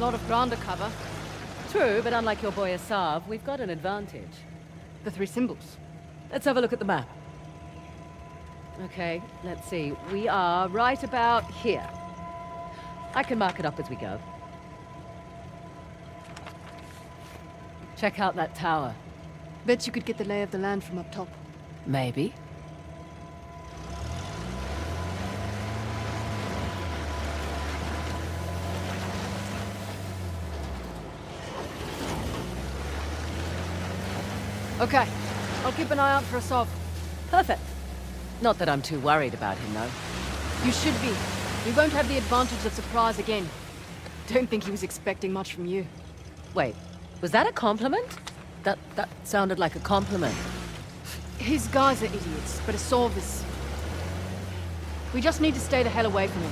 lot of ground to cover. True, but unlike your boy Asav, we've got an advantage. The 3 symbols. Let's have a look at the map. Okay, let's see. We are right about here. I can mark it up as we go. Check out that tower. Bet you could get the lay of the land from up top. Maybe. Okay, I'll keep an eye out for Asav. Perfect. Not that I'm too worried about him, though. You should be. We won't have the advantage of surprise again. Don't think he was expecting much from you. Wait, was that a compliment? That sounded like a compliment. His guys are idiots, but Asav is... We just need to stay the hell away from him.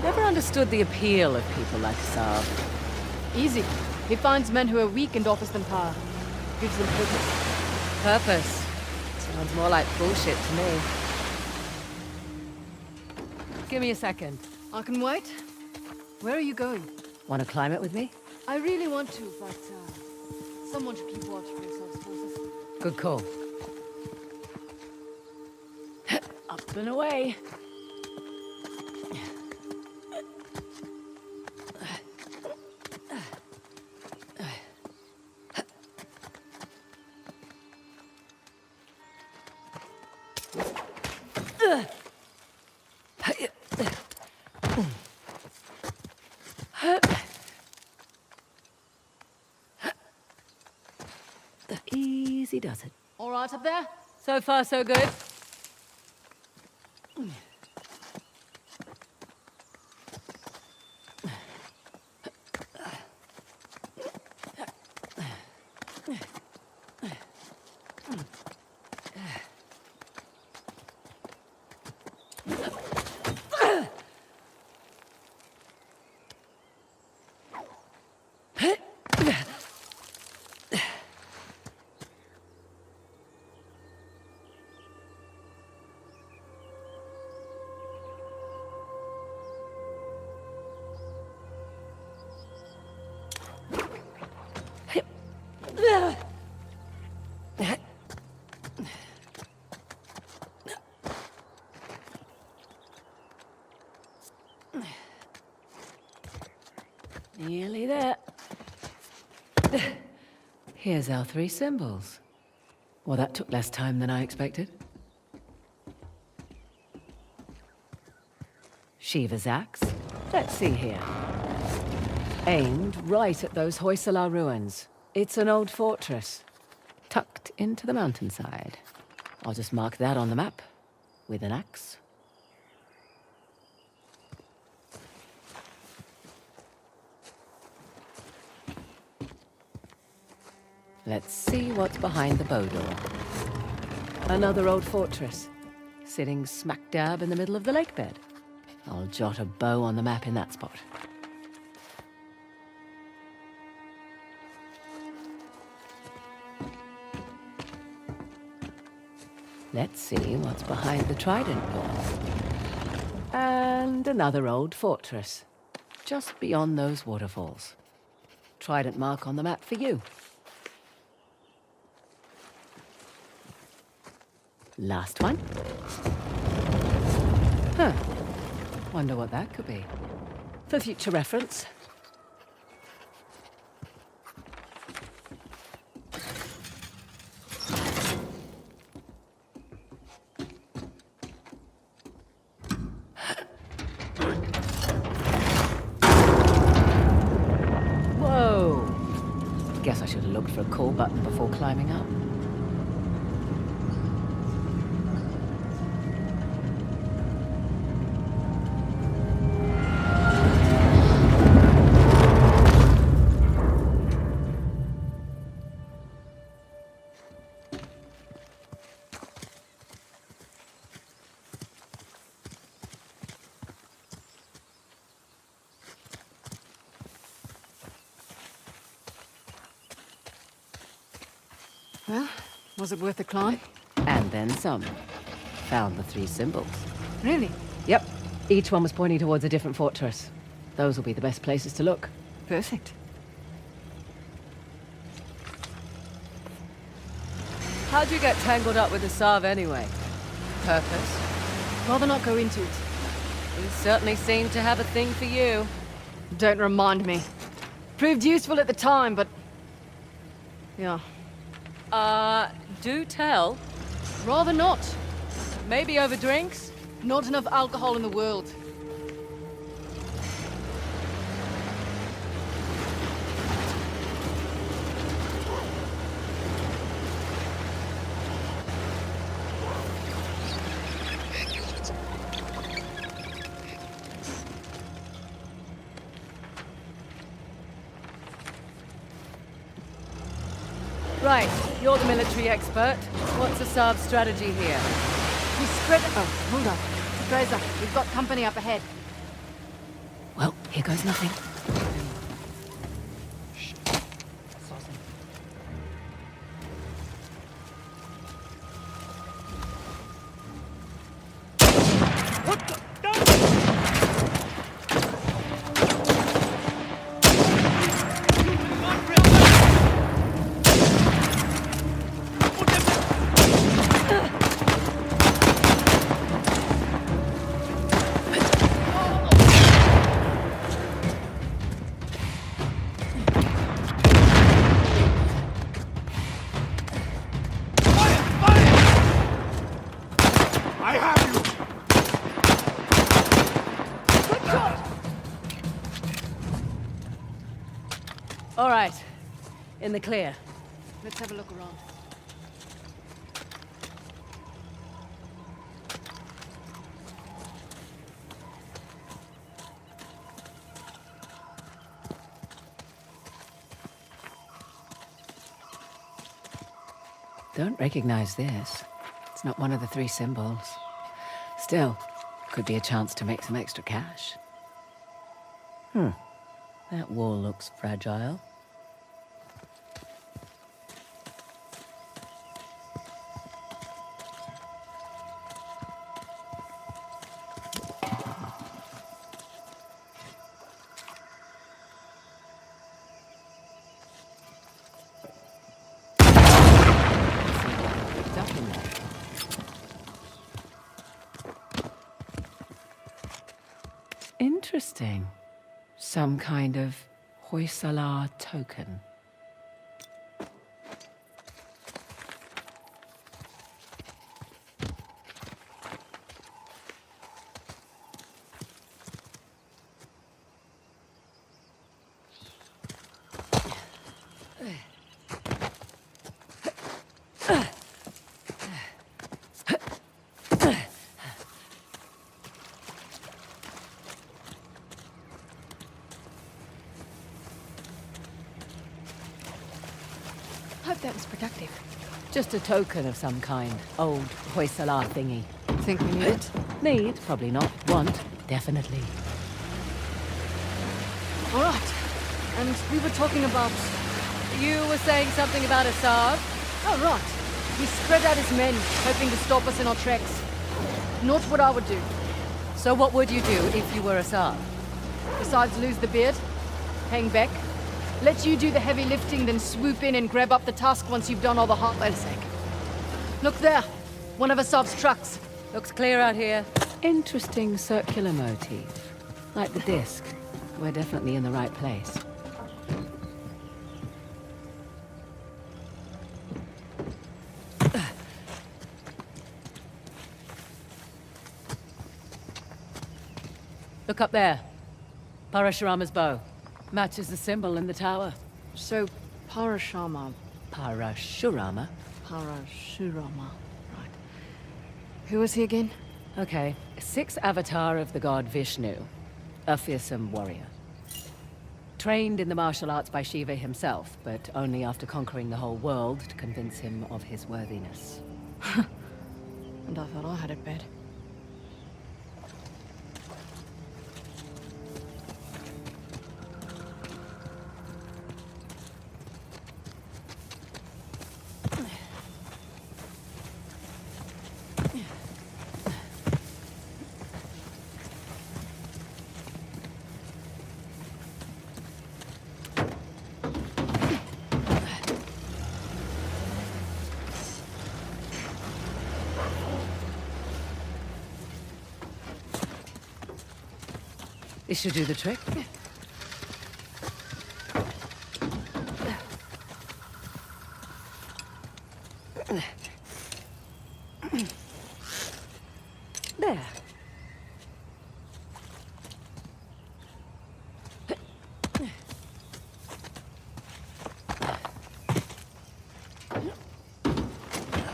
Never understood the appeal of people like Saab. Easy. He finds men who are weak and offers them power. Gives them purpose. Purpose? Sounds more like bullshit to me. Give me a second. I can wait. Where are you going? Want to climb it with me? I really want to, but someone should keep watch for Asav's forces. Good call. Up and away. Easy does it. All right up there? So far, so good. Nearly there. Here's our 3 symbols. Well, that took less time than I expected. Shiva's axe. Let's see here. Aimed right at those Hoysala ruins. It's an old fortress, tucked into the mountainside. I'll just mark that on the map with an axe. Let's see what's behind the bow door. Another old fortress, sitting smack dab in the middle of the lake bed. I'll jot a bow on the map in that spot. Let's see what's behind the trident door. And another old fortress, just beyond those waterfalls. Trident mark on the map for you. Last one. Huh. Wonder what that could be. For future reference. Whoa. Guess I should have looked for a call button before climbing up. Well, was it worth the climb? And then some. Found the 3 symbols. Really? Yep. Each one was pointing towards a different fortress. Those will be the best places to look. Perfect. How'd you get tangled up with the Sav anyway? Purpose? Rather not go into it. You certainly seem to have a thing for you. Don't remind me. Proved useful at the time, but... yeah. Do tell. Rather not. Maybe over drinks? Not enough alcohol in the world. Right, you're the military expert. What's the Sav strategy here? We spread... oh, hold on. Fraser, we've got company up ahead. Well, here goes nothing. All right. In the clear. Let's have a look around. Don't recognize this. It's not one of the 3 symbols. Still, could be a chance to make some extra cash. That wall looks fragile. Interesting. Some kind of Hoysala token. Hope that was productive. Just a token of some kind. Old Hoysala thingy. Think we need it? Need? Probably not. Want? Definitely. All right. And we were talking about... You were saying something about a Sav? oh, right. We spread out as men, hoping to stop us in our tracks. Not what I would do. So what would you do if you were a Sav? Besides lose the beard, hang back, let you do the heavy lifting, then swoop in and grab up the tusk once you've done all the hard sake. Look there, one of Asav's trucks. Looks clear out here. Interesting circular motif. Like the disc. We're definitely in the right place. Look up there. Parashurama's bow. Matches the symbol in the tower. So, Parashurama. Parashurama? Parashurama. Right. Who was he again? Okay. 6th avatar of the god Vishnu. A fearsome warrior. Trained in the martial arts by Shiva himself, but only after conquering the whole world to convince him of his worthiness. And I thought I had it bad. This should do the trick. There.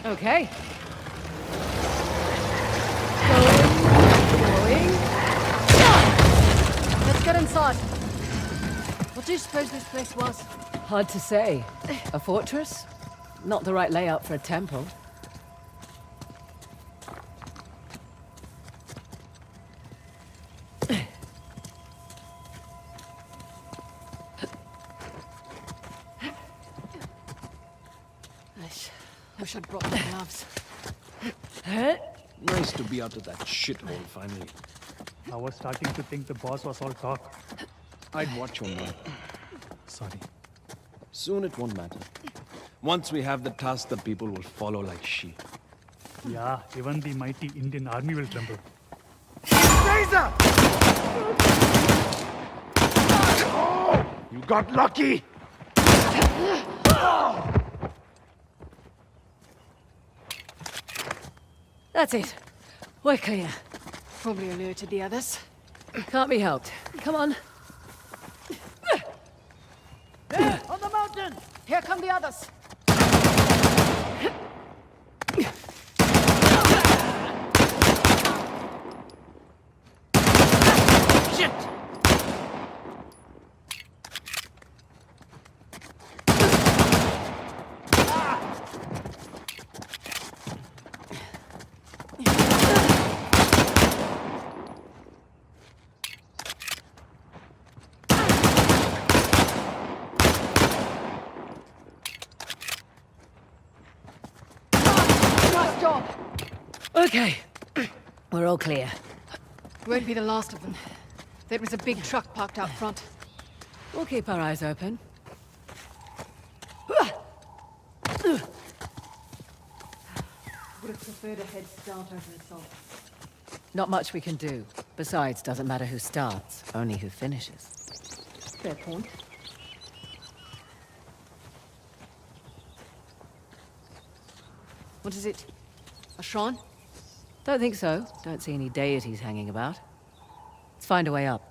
Okay. Going. Let's get inside. What do you suppose this place was? Hard to say. A fortress? Not the right layout for a temple. Wish I'd brought my gloves. Nice to be out of that shithole finally. I was starting to think the boss was all talk. I'd watch your mouth. Sorry. Soon it won't matter. Once we have the task, the people will follow like sheep. Yeah, even the mighty Indian army will tremble. Razor! You got lucky! That's it. We're clear. Probably alerted the others. Can't be helped. Come on. There, on the mountain! Here come the others. Shit! Nice job. Okay. We're all clear. Won't be the last of them. There was a big truck parked out front. We'll keep our eyes open. Would have preferred a head start over assault. Not much we can do. Besides, doesn't matter who starts, only who finishes. Fair point. What is it? A shrine? Don't think so. Don't see any deities hanging about. Let's find a way up.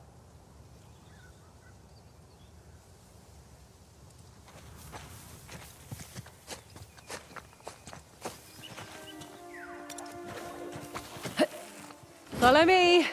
Follow me!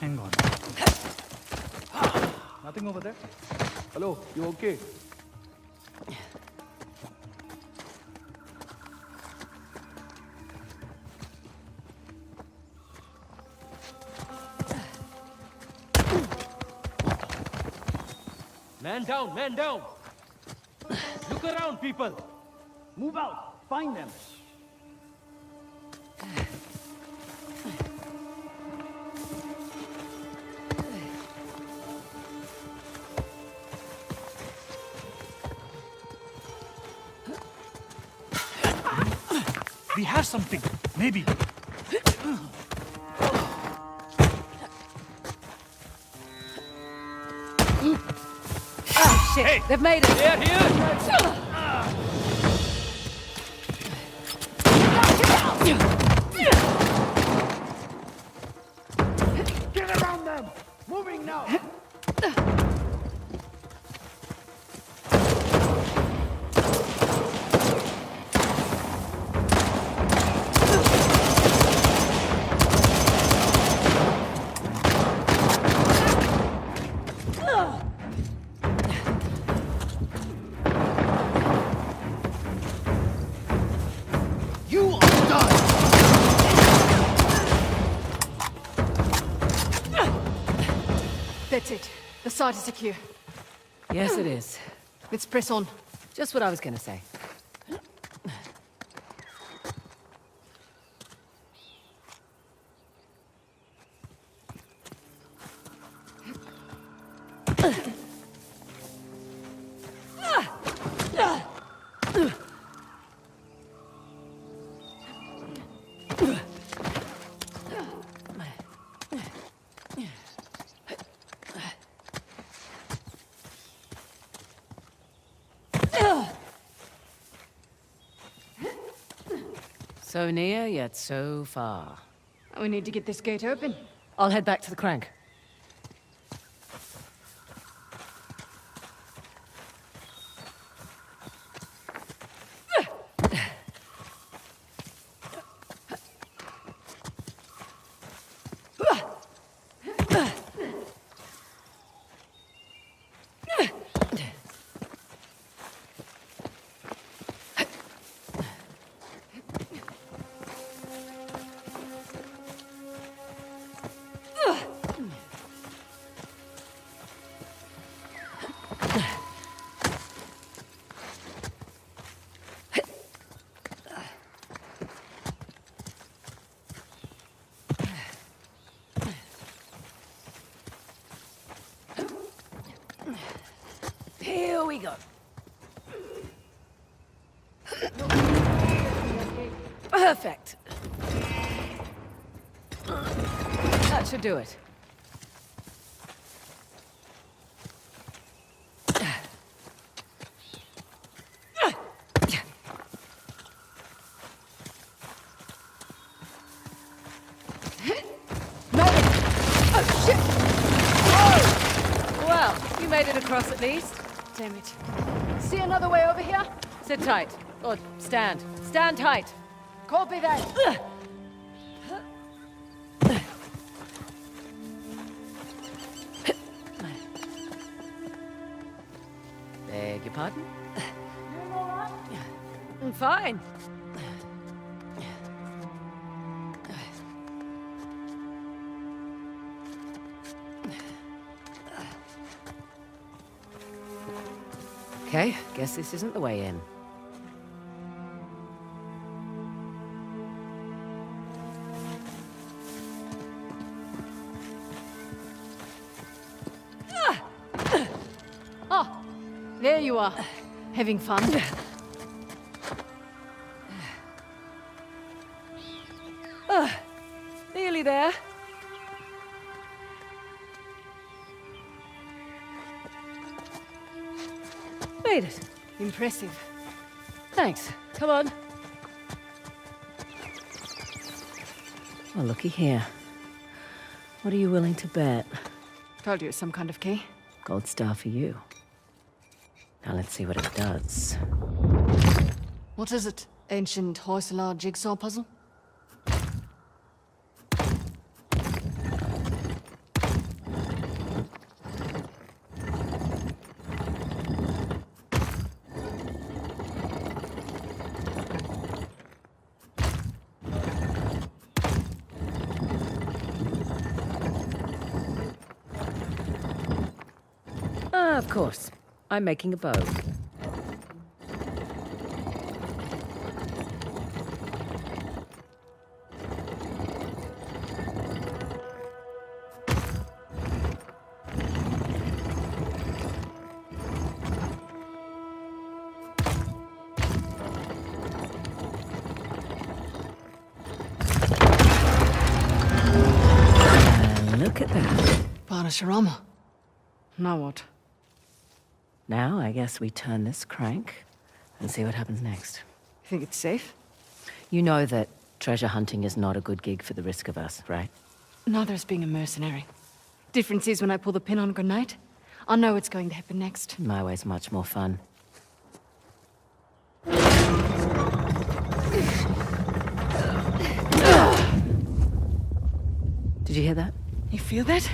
Hang on. Nothing over there? Hello, you okay? Man down, man down! Look around, people! Move out! Find them! We have something. Maybe. Oh, shit! Hey! They've made it! They're here! Get around them! Moving now! You are done! That's it. The site is secure. Yes, it is. Let's press on. Just what I was gonna say. So near, yet so far. We need to get this gate open. I'll head back to the crank. Here we go. Perfect. That should do it. Well, you made it across at least. Damn it. See another way over here? Sit tight. Or stand. Stand tight. Copy that. Beg your pardon? I'm fine. Okay, guess this isn't the way in. Oh, there you are. Having fun? Nearly there. Made it. Impressive. Thanks. Come on. Well, looky here. What are you willing to bet? Told you it's some kind of key. Gold star for you. Now let's see what it does. What is it? Ancient Hoysala jigsaw puzzle? Of course. I'm making a bow. And look at that. Parashurama. Now what? Now I guess we turn this crank and see what happens next. You think it's safe? You know that treasure hunting is not a good gig for the risk of us, right? Neither is being a mercenary. Difference is when I pull the pin on a grenade, I know what's going to happen next. My way's much more fun. Did you hear that? You feel that?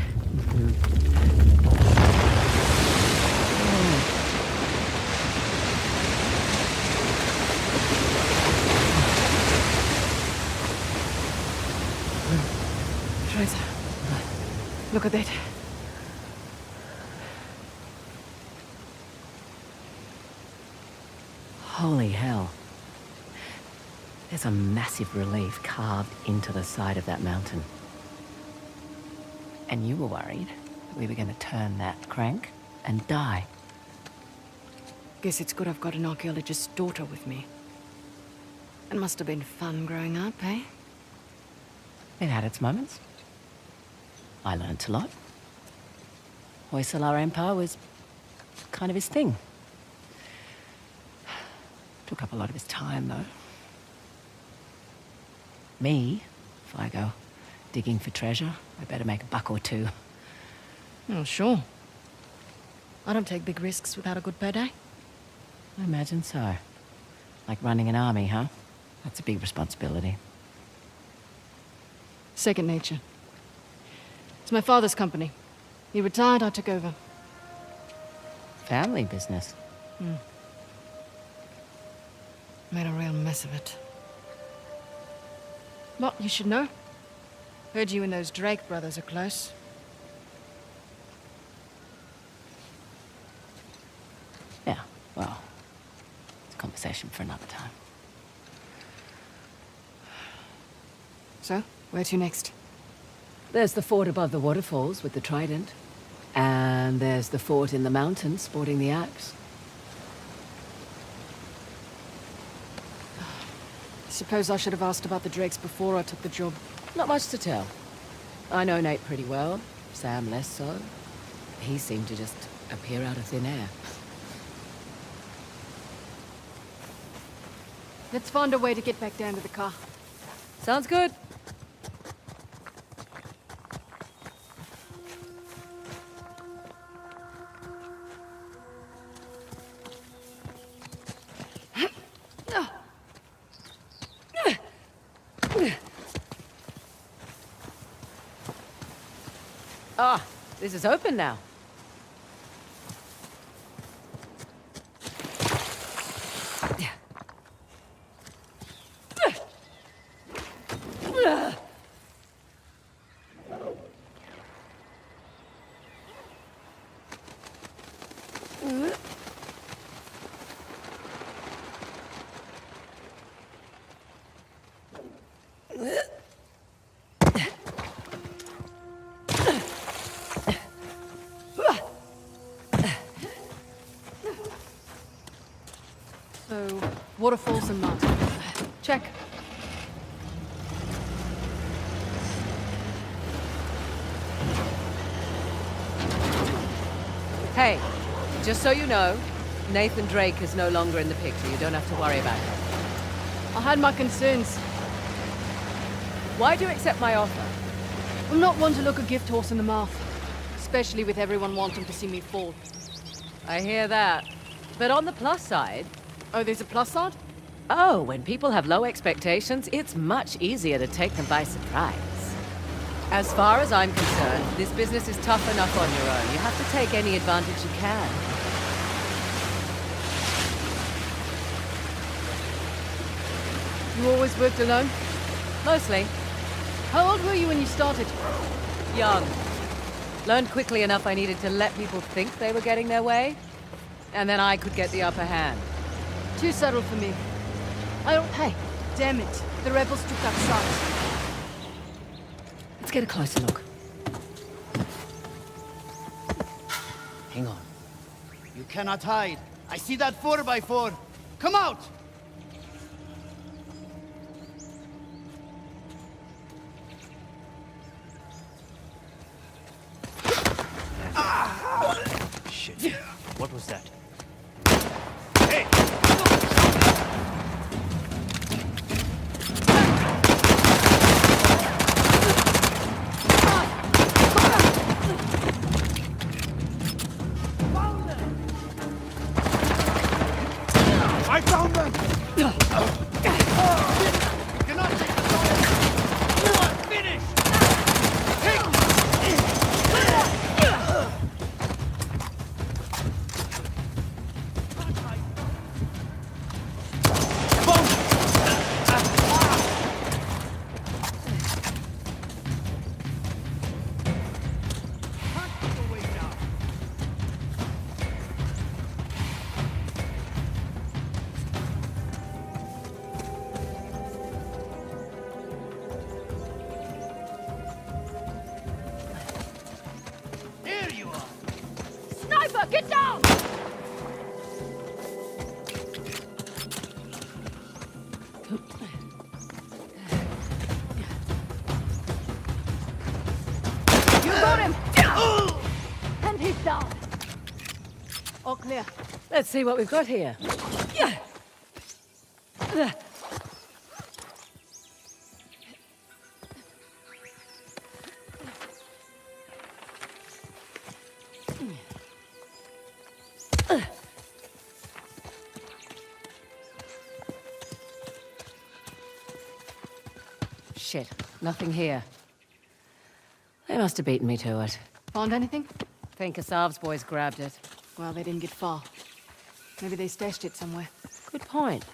Tracer, look at that. Holy hell. There's a massive relief carved into the side of that mountain. And you were worried that we were going to turn that crank and die. Guess it's good I've got an archaeologist's daughter with me. It must have been fun growing up, eh? It had its moments. I learnt a lot. Hoysala Empire was kind of his thing. Took up a lot of his time, though. Me, if I go digging for treasure, I better make a buck or two. Oh, sure. I don't take big risks without a good payday. I imagine so. Like running an army, huh? That's a big responsibility. Second nature. It's my father's company. He retired, I took over. Family business. Made a real mess of it. But you should know. Heard you and those Drake brothers are close. Yeah, well, it's a conversation for another time. So, where to next? There's the fort above the waterfalls with the trident. And there's the fort in the mountains sporting the axe. Suppose I should have asked about the Drakes before I took the job. Not much to tell. I know Nate pretty well, Sam less so. He seemed to just appear out of thin air. Let's find a way to get back down to the car. Sounds good. Ah, this is open now. So, waterfalls and mountains. Check. Hey, just so you know, Nathan Drake is no longer in the picture. You don't have to worry about him. I had my concerns. Why do you accept my offer? I'm not one to look a gift horse in the mouth. Especially with everyone wanting to see me fall. I hear that. But on the plus side... Oh, there's a plus side? Oh, when people have low expectations, it's much easier to take them by surprise. As far as I'm concerned, this business is tough enough on your own. You have to take any advantage you can. You always worked alone? Mostly. How old were you when you started? Young. Learned quickly enough I needed to let people think they were getting their way. And then I could get the upper hand. Too subtle for me. I don't... Hey, damn it. The rebels took that side. Let's get a closer look. Hang on. You cannot hide. I see that 4x4. Come out! Shit. What was that? Hey! You cannot take the fire! You are finished! Here you are! Sniper, get down! You got him! And he's down. All clear. Let's see what we've got here. Shit, nothing here. They must have beaten me to it. Found anything? Think Asav's boys grabbed it. Well, they didn't get far. Maybe they stashed it somewhere. Good point.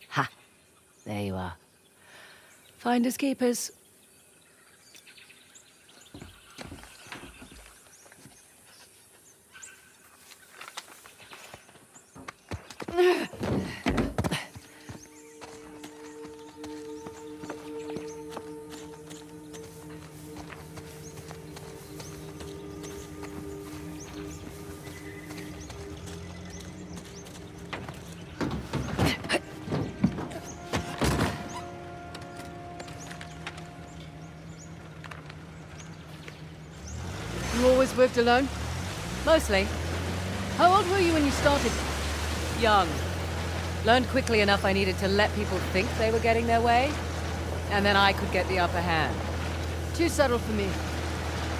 Ha! There you are. Finders keepers. You always worked alone? Mostly. How old were you when you started? Young. Learned quickly enough I needed to let people think they were getting their way, and then I could get the upper hand. Too subtle for me.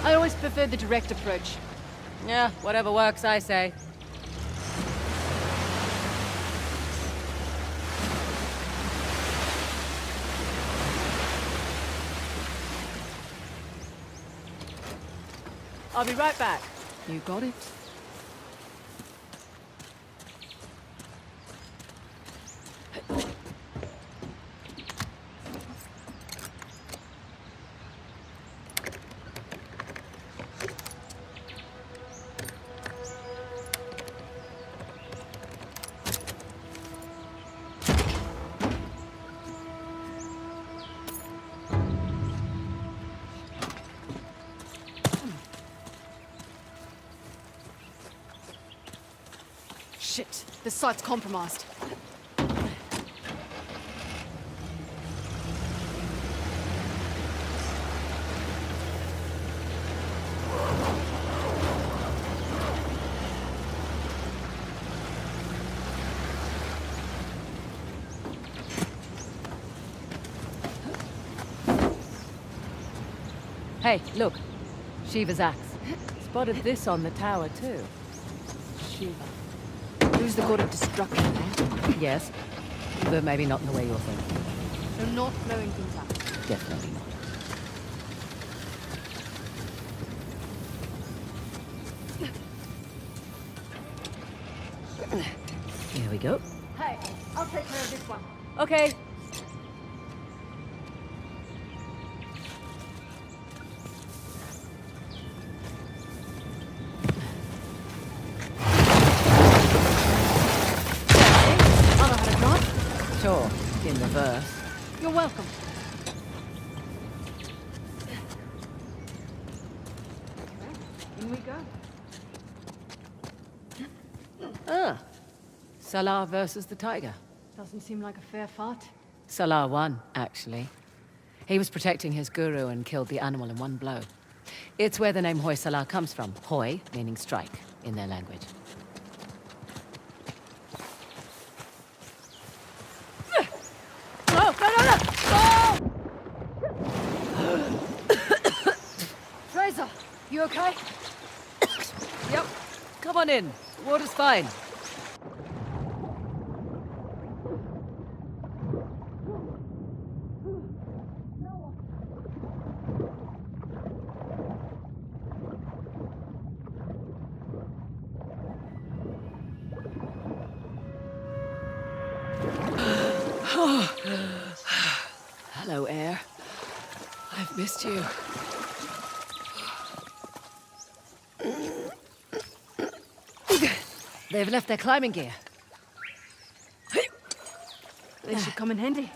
I always preferred the direct approach. Yeah, whatever works, I say. I'll be right back. You got it. Shit, the site's compromised. Hey, look. Shiva's axe. Spotted this on the tower, too. Shiva. Who's the god of destruction, eh? Yes, but maybe not in the way you're thinking. So not blowing things up. Definitely not. Here we go. Hey, I'll take care of this one. Okay. I know how to drive. Sure, in reverse. You're welcome. In we go. Ah. Salah versus the tiger. Doesn't seem like a fair fight. Salah won, actually. He was protecting his guru and killed the animal in one blow. It's where the name Hoysala comes from. Hoi, meaning strike, in their language. Oh, no! Fraser, you okay? Yep. Come on in. The water's fine. Hello, Air. I've missed you. They've left their climbing gear. They should come in handy.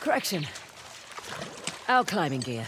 Correction. Our climbing gear.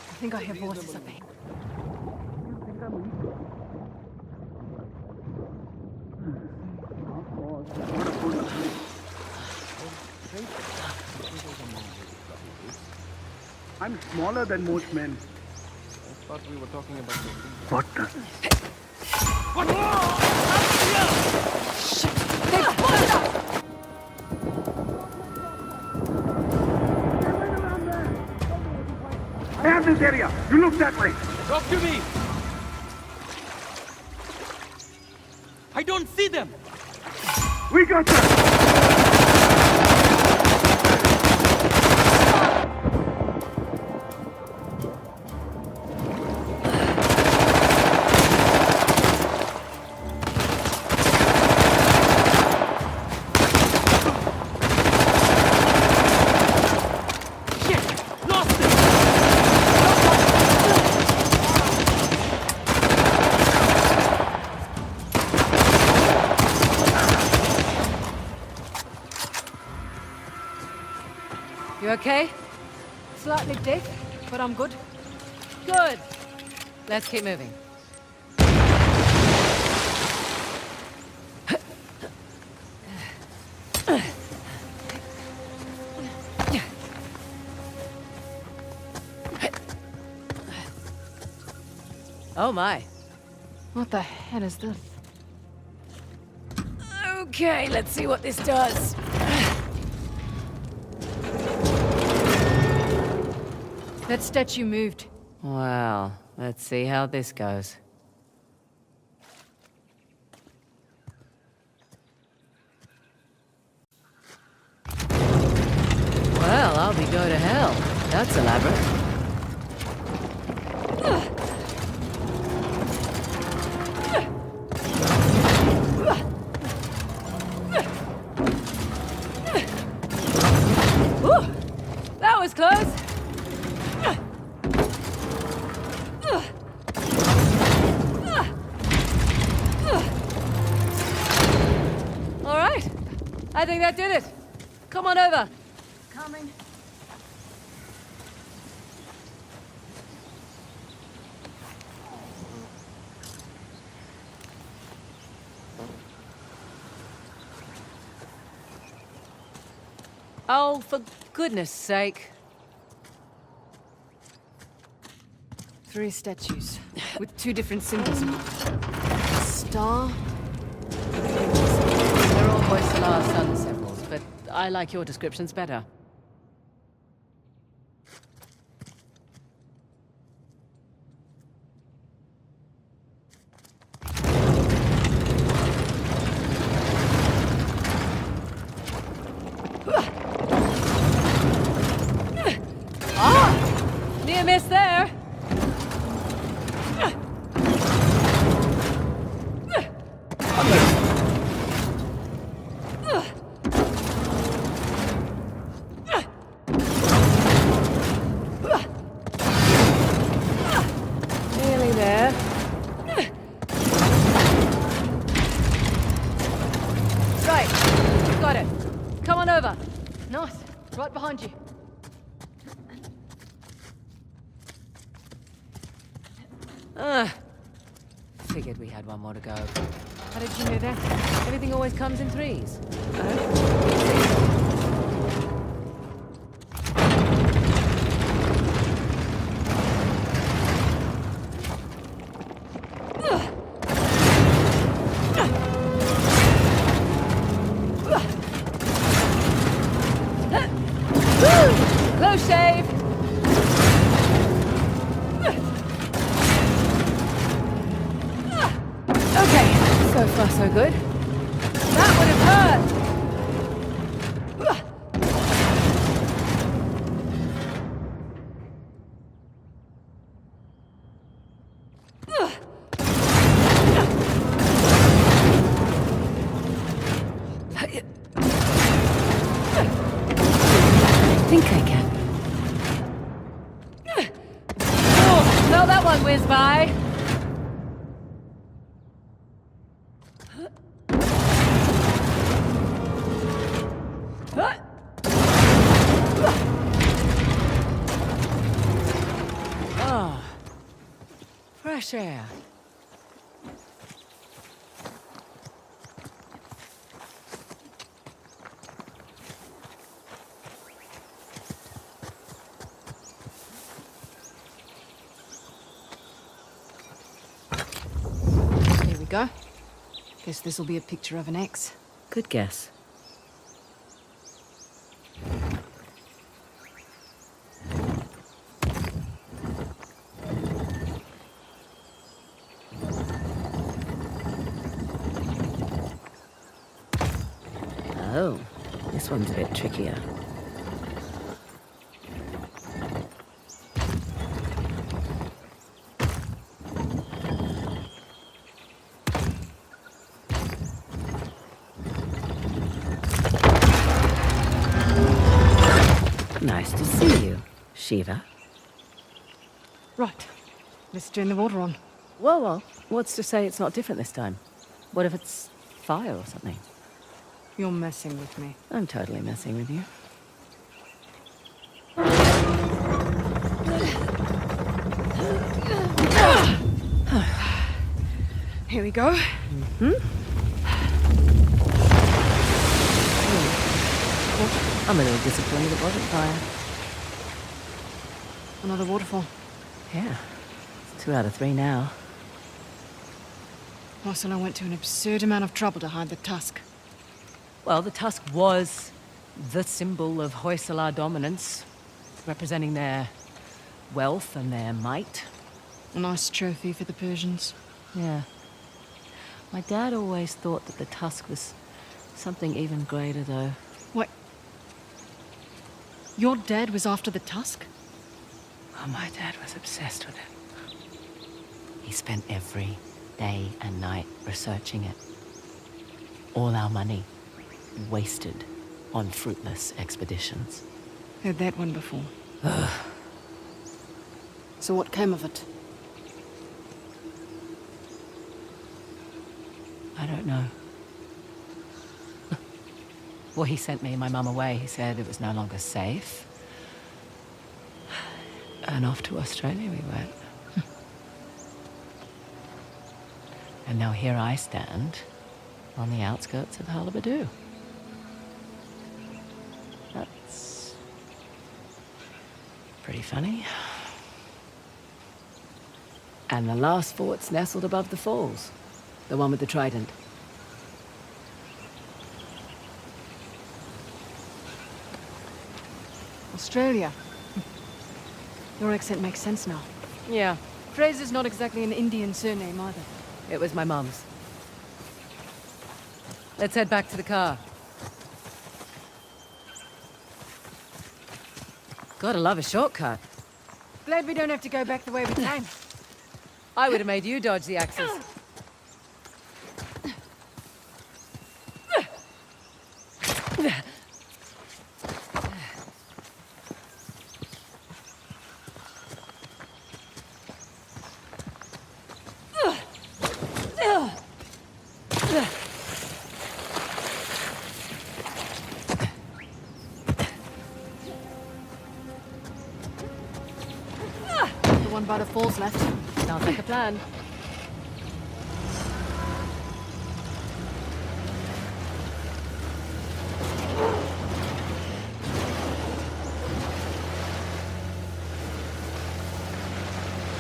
I think I hear voices up there. I'm smaller than most men. I thought we were talking about What the? I have this area. You look that way. Talk to me! I don't see them! We got them. You okay? Slightly deaf, but I'm good. Good. Let's keep moving. Oh my. What the hell is this? Okay, let's see what this does. That statue moved. Well, let's see how this goes. Well, I'll be go to hell. That's elaborate. Whew, that was close. All right. I think that did it. Come on over. Coming. Oh, for goodness sake. 3 statues with 2 different symbols. A star. They're all Hoysala sun symbols, but I like your descriptions better. Near miss there. Figured we had one more to go. How did you know that? Everything always comes in threes. Close shave! Okay, so far so good. That would have hurt! I think I can. Oh, well, that one whizzed by. Oh, fresh air. Here we go. Guess this'll be a picture of an ex. Good guess. Oh, this one's a bit trickier. Nice to see you, Shiva. Right. Let's turn the water on. Well, what's to say it's not different this time? What if it's fire or something? You're messing with me. I'm totally messing with you. Here we go. I'm a little disappointed it wasn't fire. Another waterfall. Yeah, it's 2 out of 3 now. Ursula went to an absurd amount of trouble to hide the tusk. Well, the tusk was the symbol of Hoysala dominance, representing their wealth and their might. A nice trophy for the Persians. Yeah. My dad always thought that the tusk was something even greater, though. What? Your dad was after the tusk? Oh, my dad was obsessed with it. He spent every day and night researching it. All our money wasted on fruitless expeditions. Heard that one before. So what came of it? I don't know. Well, he sent me and my mum away. He said it was no longer safe. And off to Australia we went. And now here I stand on the outskirts of Halibadu. That's pretty funny. And the last fort's nestled above the falls. The one with the trident. Australia. Your accent makes sense now. Yeah, Fraser's not exactly an Indian surname either. it was my mum's. Let's head back to the car. Gotta love a shortcut. Glad we don't have to go back the way we came. I would have made you dodge the axes. The one by the falls left. Sounds like a plan.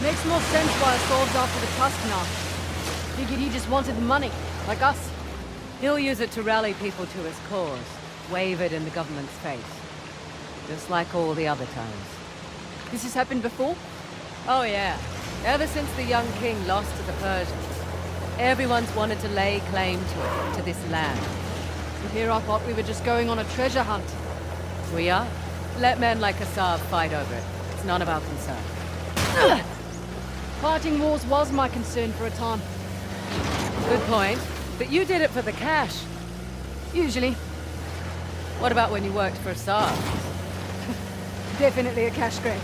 Makes more sense why Saul's after the tusk now. Figured he just wanted the money, like us. He'll use it to rally people to his cause, wave it in the government's face. Just like all the other times. This has happened before? Oh yeah. Ever since the young king lost to the Persians, everyone's wanted to lay claim to it, to this land. And here I thought we were just going on a treasure hunt. We are. Let men like Assad fight over it. It's none of our concern. Fighting wars was my concern for a time. Good point. But you did it for the cash. Usually. What about when you worked for Assad? Definitely a cash grab.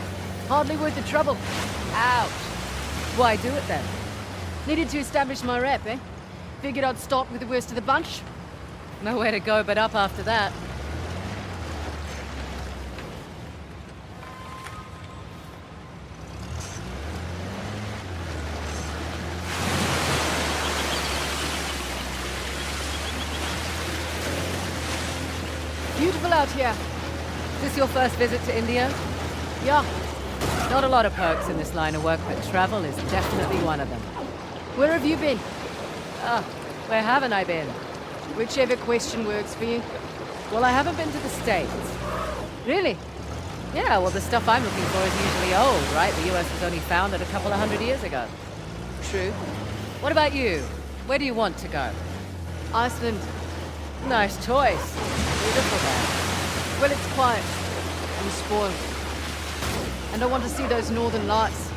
Hardly worth the trouble. Ouch. Why do it then? Needed to establish my rep, eh? Figured I'd start with the worst of the bunch. Nowhere to go but up after that. Beautiful out here. Is this your first visit to India? Yeah. Not a lot of perks in this line of work, but travel is definitely one of them. Where have you been? Where haven't I been? Whichever question works for you. Well, I haven't been to the States. Really? Yeah, well, the stuff I'm looking for is usually old, right? The US was only founded a couple of 100 years ago. True. What about you? Where do you want to go? Iceland. Nice choice. Beautiful there. Well, it's quiet. And spoiled. And I want to see those northern lights.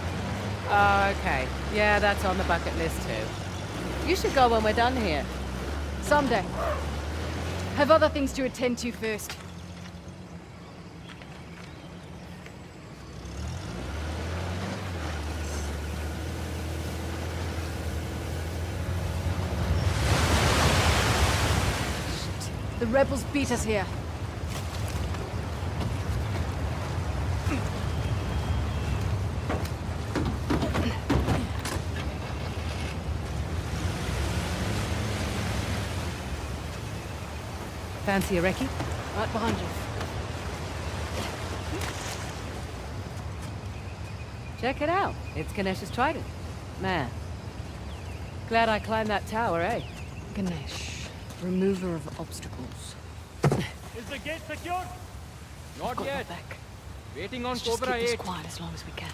Oh, okay. Yeah, that's on the bucket list too. You should go when we're done here. Someday. Have other things to attend to first. Shit. The rebels beat us here. Fancy a recce? Right behind you. Check it out. It's Ganesh's trident. Man. Glad I climbed that tower, eh? Ganesh, remover of obstacles. Is the gate secured? Not Got my yet. back. Waiting on Let's just Cobra keep this 8. quiet as long as we can.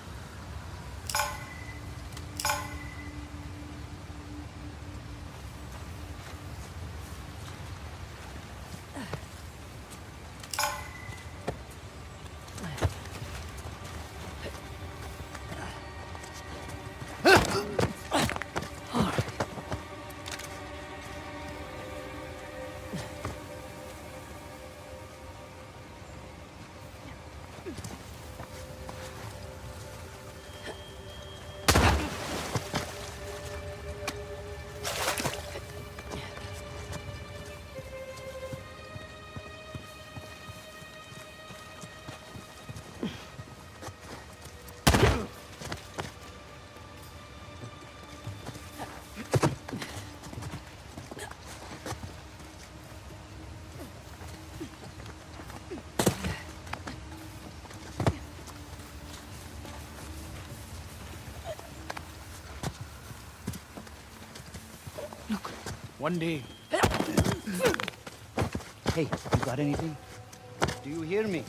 One day. Hey, you got anything? Do you hear me?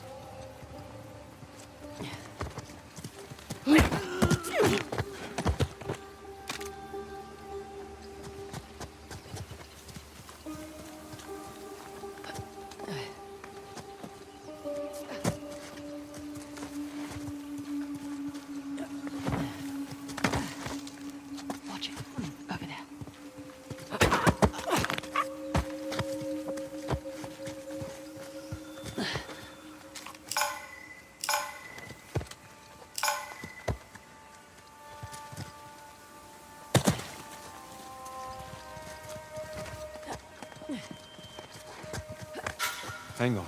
Watch it. Over there. Hang on.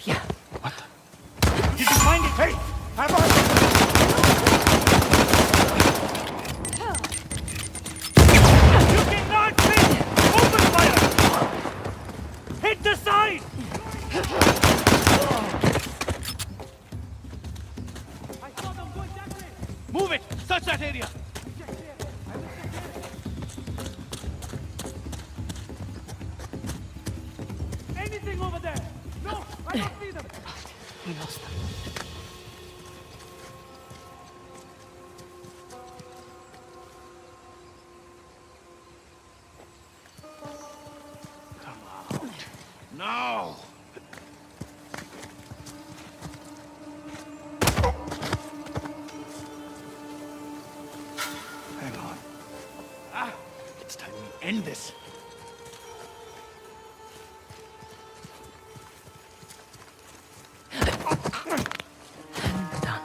Yeah. What? Did you find it? Hey! Have I? We lost them. No! Hang on. It's time we end this. Done.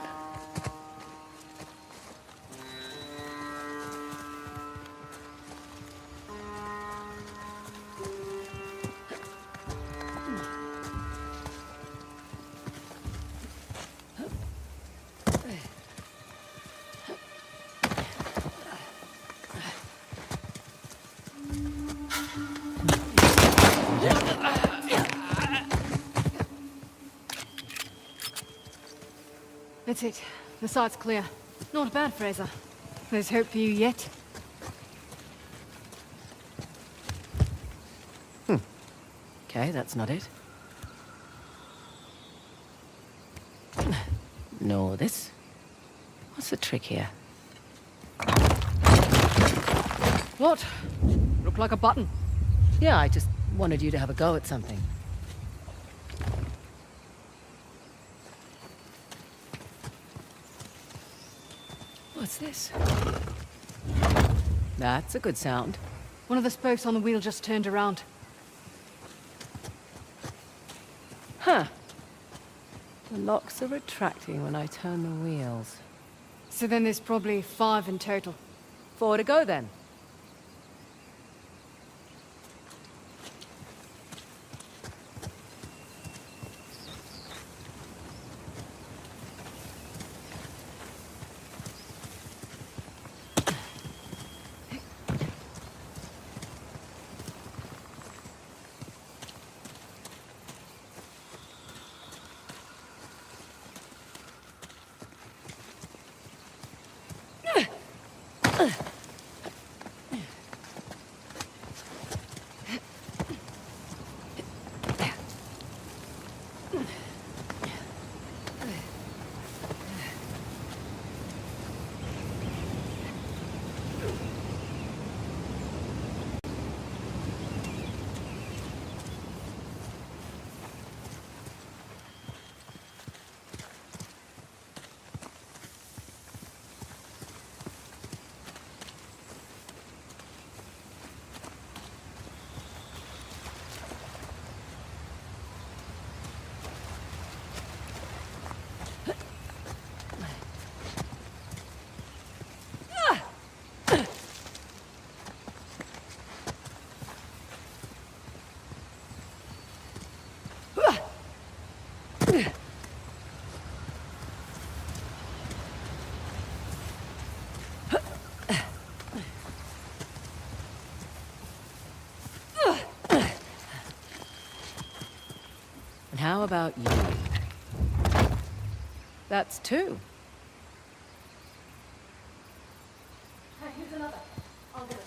That's it. The site's clear. Not bad, Fraser. There's hope for you yet. Okay, that's not it. Nor this. What's the trick here? What? Look like a button. Yeah, I just wanted you to have a go at something. What's this? That's a good sound. One of the spokes on the wheel just turned around. Huh. The locks are retracting when I turn the wheels. So then there's probably 5 in total. 4 to go then. And how about you? That's 2. Here's another. I'll get it.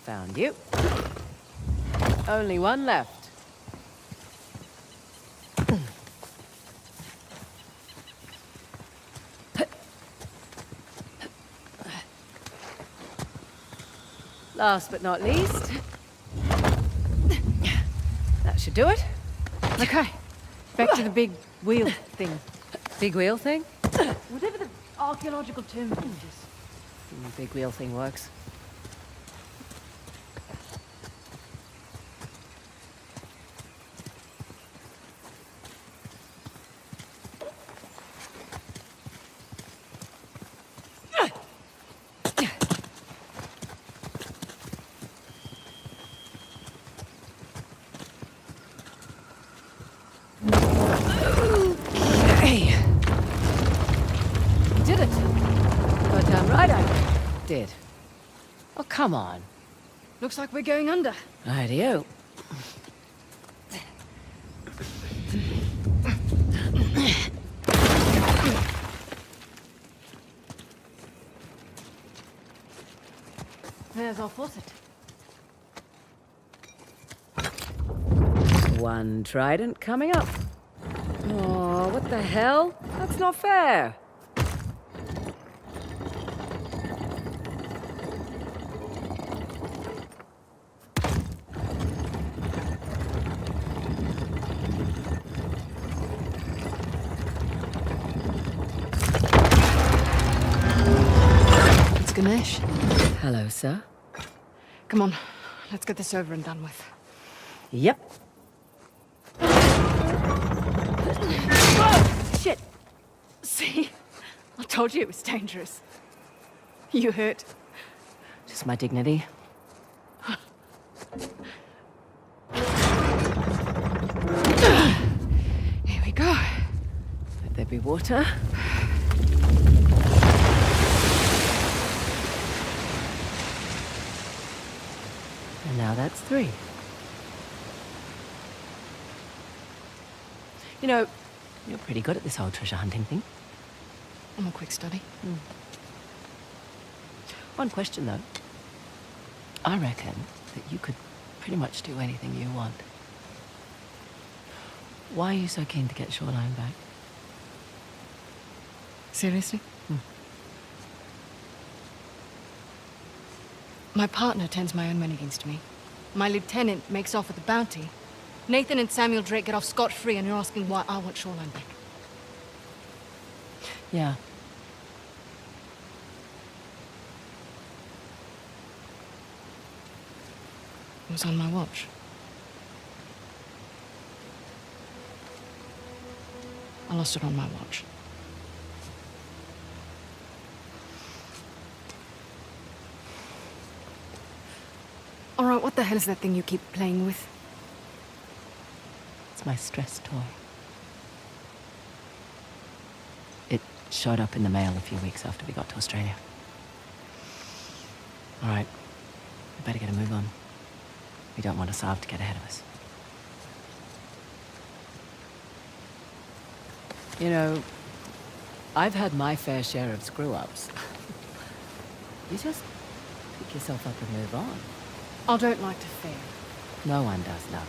Found you. Only one left. Last but not least. That should do it. Okay. Back to the big wheel thing. Big wheel thing? Whatever the archaeological term is. Big wheel thing works. Did it. But damn right I did. Oh, come on. Looks like we're going under. Rightio. There's our faucet. One trident coming up. Oh, what the hell? That's not fair. It's Ganesh. Hello, sir. Come on, let's get this over and done with. Yep. Shit. See? I told you it was dangerous. You hurt? Just my dignity. Here we go. Let there be water. And now that's 3. You know, you're pretty good at this whole treasure hunting thing. I'm a quick study. One question, though. I reckon that you could pretty much do anything you want. Why are you so keen to get Shoreline back? Seriously? My partner turns my own men against me. My lieutenant makes off with the bounty. Nathan and Samuel Drake get off scot-free, and you're asking why I want Shoreline back. Yeah. It was on my watch. I lost it on my watch. All right, what the hell is that thing you keep playing with? It's my stress toy. It showed up in the mail a few weeks after we got to Australia. All right. We better get a move on. We don't want Asav to get ahead of us. You know, I've had my fair share of screw-ups. You just pick yourself up and move on. I don't like to fail. No one does, love.